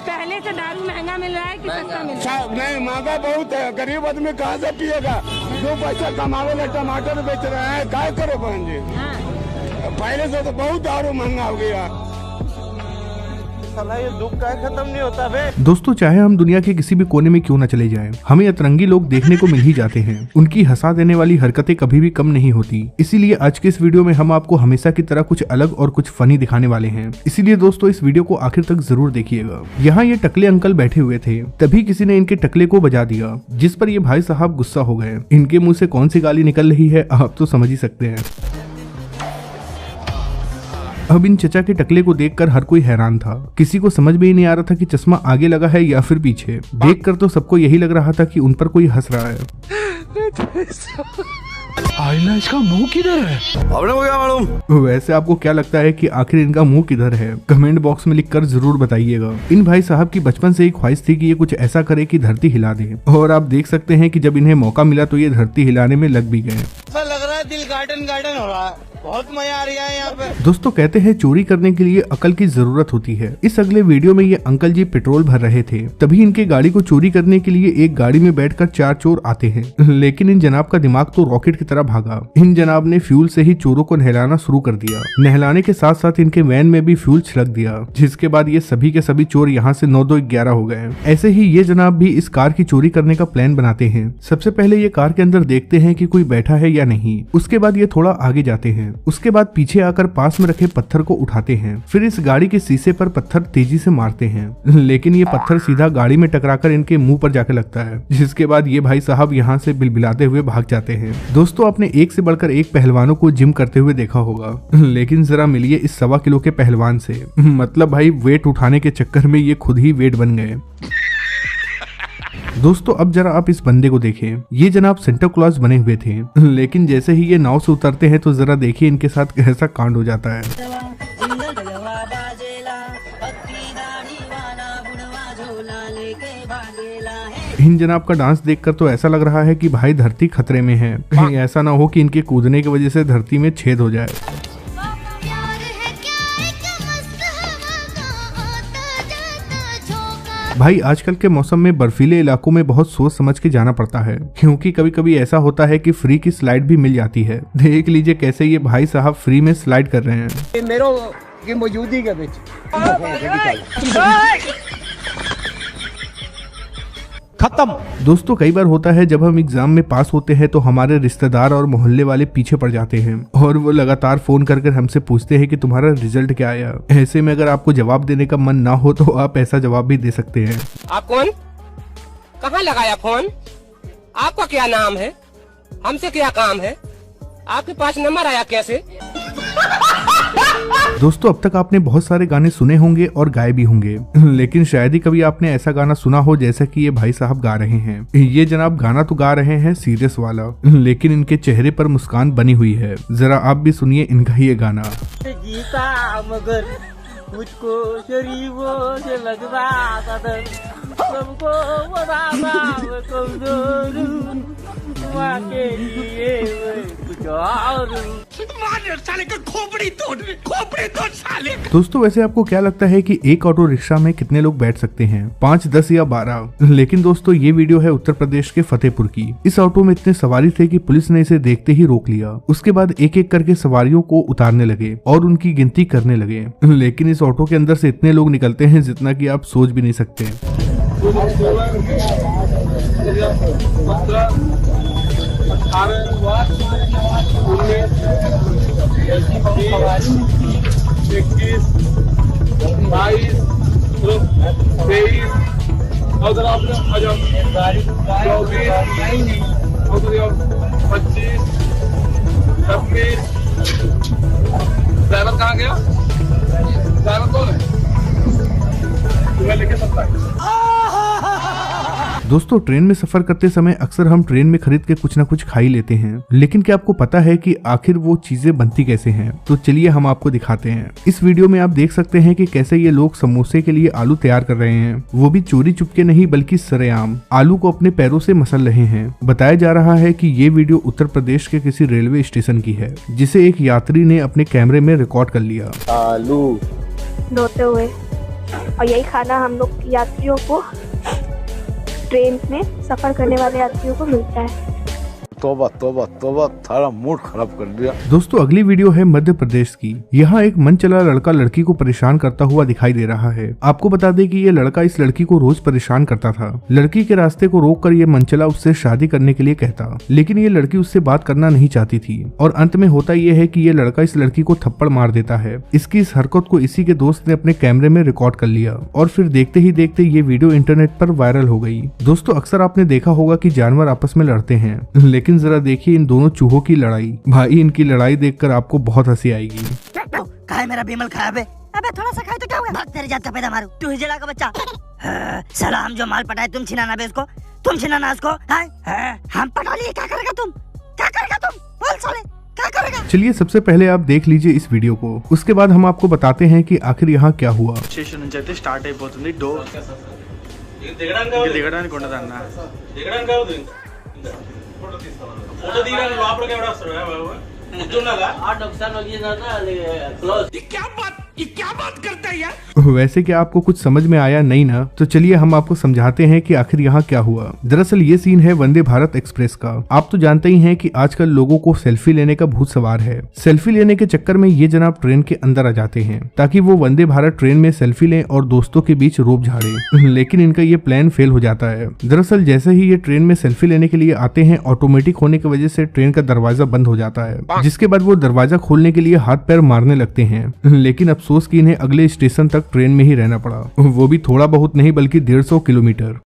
पहले से दारू महंगा मिल रहा है कि सस्ता मिल रहा है? नहीं, महंगा बहुत है। गरीब आदमी कहाँ से पिएगा? 2 पैसा कमावे ला टमाटर बेच रहे हैं, क्या करे बहन जी? पहले से तो बहुत दारू महंगा हो गया। ये दुख का खत्म नहीं होता बे। दोस्तों, चाहे हम दुनिया के किसी भी कोने में क्यों न चले जाएं, हमें अतरंगी लोग देखने को मिल ही जाते हैं। उनकी हंसा देने वाली हरकतें कभी भी कम नहीं होती। इसीलिए आज के इस वीडियो में हम आपको हमेशा की तरह कुछ अलग और कुछ फनी दिखाने वाले हैं। इसीलिए दोस्तों, इस वीडियो को आखिर तक जरूर देखिएगा। यहाँ ये टकले अंकल बैठे हुए थे, तभी किसी ने इनके टकले को बजा दिया, जिस पर ये भाई साहब गुस्सा हो गए। इनके मुंह से कौन सी गाली निकल रही है आप तो समझ ही सकते हैं। अब इन चचा के टकले को देखकर हर कोई हैरान था। किसी को समझ में ही नहीं आ रहा था कि चश्मा आगे लगा है या फिर पीछे। देखकर तो सबको यही लग रहा था कि उन पर कोई हंस रहा है। आईना इसका मुंह किधर है? आपने को क्या मालूम? वैसे आपको क्या लगता है कि आखिर इनका मुंह किधर है? कमेंट बॉक्स में लिखकर जरूर बताइएगा। इन भाई साहब की बचपन से ही ख्वाहिश थी कि ये कुछ ऐसा करे कि धरती हिला दे, और आप देख सकते हैं कि जब इन्हें मौका मिला तो ये धरती हिलाने में लग भी गए। ऐसा लग रहा है दिल गार्डन हो रहा है। बहुत मजा आ रहा है यहाँ पे। दोस्तों, कहते हैं चोरी करने के लिए अकल की जरूरत होती है। इस अगले वीडियो में ये अंकल जी पेट्रोल भर रहे थे, तभी इनके गाड़ी को चोरी करने के लिए एक गाड़ी में बैठकर 4 चोर आते हैं। लेकिन इन जनाब का दिमाग तो रॉकेट की तरह भागा। इन जनाब ने फ्यूल से ही चोरों को नहलाना शुरू कर दिया। नहलाने के साथ साथ इनके वैन में भी फ्यूल छिड़क दिया, जिसके बाद ये सभी के सभी चोर यहाँ से 9 2 11 हो गए। ऐसे ही ये जनाब भी इस कार की चोरी करने का प्लान बनाते हैं। सबसे पहले ये कार के अंदर देखते हैं कि कोई बैठा है या नहीं। उसके बाद ये थोड़ा आगे जाते हैं। उसके बाद पीछे आकर पास में रखे पत्थर को उठाते हैं। फिर इस गाड़ी के शीशे पर पत्थर तेजी से मारते हैं, लेकिन ये पत्थर सीधा गाड़ी में टकराकर इनके मुंह पर जाकर लगता है, जिसके बाद ये भाई साहब यहाँ से बिलबिलाते हुए भाग जाते हैं। दोस्तों, आपने एक से बढ़कर एक पहलवानों को जिम करते हुए देखा होगा, लेकिन जरा मिलिए इस 1.25 किलो के पहलवान से। मतलब भाई, वेट उठाने के चक्कर में ये खुद ही वेट बन गए। दोस्तों, अब जरा आप इस बंदे को देखें। ये जनाब सेंटा क्लॉज बने हुए थे, लेकिन जैसे ही ये नाव से उतरते हैं तो जरा देखिए इनके साथ कैसा कांड हो जाता है। इन जनाब का डांस देखकर तो ऐसा लग रहा है कि भाई धरती खतरे में है। कहीं ऐसा ना हो कि इनके कूदने की वजह से धरती में छेद हो जाए। भाई, आजकल के मौसम में बर्फीले इलाकों में बहुत सोच समझ के जाना पड़ता है, क्योंकि कभी कभी ऐसा होता है कि फ्री की स्लाइड भी मिल जाती है। देख लीजिए कैसे ये भाई साहब फ्री में स्लाइड कर रहे हैं। मेरो की मौजूदगी के बीच खत्म। दोस्तों, कई बार होता है जब हम एग्जाम में पास होते हैं तो हमारे रिश्तेदार और मोहल्ले वाले पीछे पड़ जाते हैं, और वो लगातार फोन कर हमसे पूछते हैं कि तुम्हारा रिजल्ट क्या आया। ऐसे में अगर आपको जवाब देने का मन ना हो तो आप ऐसा जवाब भी दे सकते हैं। आप कौन? कहाँ लगाया फोन? आपका क्या नाम है? हमसे क्या काम है? आपके पास नंबर आया कैसे? दोस्तों, अब तक आपने बहुत सारे गाने सुने होंगे और गाए भी होंगे, लेकिन शायद ही कभी आपने ऐसा गाना सुना हो जैसा कि ये भाई साहब गा रहे हैं। ये जनाब गाना तो गा रहे हैं सीरियस वाला, लेकिन इनके चेहरे पर मुस्कान बनी हुई है। जरा आप भी सुनिए इनका ये गाना। जीता मगर मुझको शरीफों से लगता कदर, सबको बताता मैं कमजोर हूं, के लिए कुछ और साले का खोपड़ी तोड़ साले। दोस्तों, वैसे आपको क्या लगता है कि एक ऑटो रिक्शा में कितने लोग बैठ सकते हैं? 5, 10 या 12? लेकिन दोस्तों, ये वीडियो है उत्तर प्रदेश के फतेहपुर की। इस ऑटो में इतने सवारी थे कि पुलिस ने इसे देखते ही रोक लिया। उसके बाद एक एक करके सवारियों को उतारने लगे और उनकी गिनती करने लगे, लेकिन इस ऑटो के अंदर से इतने लोग निकलते हैं जितना कि आप सोच भी नहीं सकते। ड्राइवर कहाँ गया? ड्राइवर कौन है? तुम्हें लेके सकता है। दोस्तों, ट्रेन में सफर करते समय अक्सर हम ट्रेन में खरीद के कुछ न कुछ खा ही लेते हैं, लेकिन क्या आपको पता है कि आखिर वो चीजें बनती कैसे हैं? तो चलिए हम आपको दिखाते हैं। इस वीडियो में आप देख सकते हैं कि कैसे ये लोग समोसे के लिए आलू तैयार कर रहे हैं, वो भी चोरी चुपके नहीं बल्कि सरेआम आलू को अपने पैरों से मसल रहे हैं। बताया जा रहा है कि ये वीडियो उत्तर प्रदेश के किसी रेलवे स्टेशन की है, जिसे एक यात्री ने अपने कैमरे में रिकॉर्ड कर लिया। आलू धोते हुए और यही खाना हम लोग यात्रियों को, ट्रेन में सफर करने वाले यात्रियों को मिलता है। तौबा तौबा तौबा, थारा मूड खराब कर दिया। दोस्तों अगली वीडियो है मध्य प्रदेश की। यहाँ एक मन चला लड़का लड़की को परेशान करता हुआ दिखाई दे रहा है। आपको बता दें कि ये लड़का इस लड़की को रोज परेशान करता था। लड़की के रास्ते को रोककर ये मनचला उससे शादी करने के लिए कहता, लेकिन ये लड़की उससे बात करना नहीं चाहती थी और अंत में होता ये है कि ये लड़का इस लड़की को थप्पड़ मार देता है। इसकी इस हरकत को इसी के दोस्त ने अपने कैमरे में रिकॉर्ड कर लिया और फिर देखते ही देखते ये वीडियो इंटरनेट पर वायरल हो गई। दोस्तों अक्सर आपने देखा होगा कि जानवर आपस में लड़ते हैं, लेकिन जरा देखिए इन दोनों चूहों की लड़ाई। भाई इनकी लड़ाई देखकर आपको बहुत हंसी आएगी। खाए मेरा बिमल खाया बे। अबे थोड़ा सा खाए तो क्या हुआ? भाग तेरी जात का पैदा मारू, तू ही जला का बच्चा। साला हम जो माल पटाए तुम छिनाना बे उसको, तुम छिनाना उसको। हम पटा लिए, क्या करेगा तुम? क्या करेगा तुम? बोल साले क्या करेगा? चलिए सबसे पहले आप देख लीजिए इस वीडियो को, उसके बाद हम आपको बताते हैं कि आखिर यहाँ क्या हुआ। స్టేషన్ నుంచి అయితే స్టార్ట్ అయిపోతుంది డోర్ దిగడానికి ఉండదు అన్న దిగడానికి కాదు ఫోటో దిగడానికి లోపలికి ఎవడ వస్తాడు బాబు కూర్చున్నాలా ఆ ఒకసారి నొక్కినానా క్లోజ్ ये क्या बात करता है यार? वैसे क्या आपको कुछ समझ में आया नहीं ना? तो चलिए हम आपको समझाते हैं कि आखिर यहाँ क्या हुआ। दरअसल ये सीन है वंदे भारत एक्सप्रेस का। आप तो जानते ही हैं कि आजकल लोगों को सेल्फी लेने का भूत सवार है। सेल्फी लेने के चक्कर में ये जनाब ट्रेन के अंदर आ जाते हैं ताकि वो वंदे भारत ट्रेन में सेल्फी लें और दोस्तों के बीच रोब झाड़े, लेकिन इनका ये प्लान फेल हो जाता है। दरअसल जैसे ही ये ट्रेन में सेल्फी लेने के लिए आते हैं, ऑटोमेटिक होने की वजह से ट्रेन का दरवाजा बंद हो जाता है, जिसके बाद वो दरवाजा खोलने के लिए हाथ पैर मारने लगते हैं। लेकिन अफसोस कि इन्हें अगले स्टेशन तक ट्रेन में ही रहना पड़ा, वो भी थोड़ा बहुत नहीं बल्कि 150 किलोमीटर।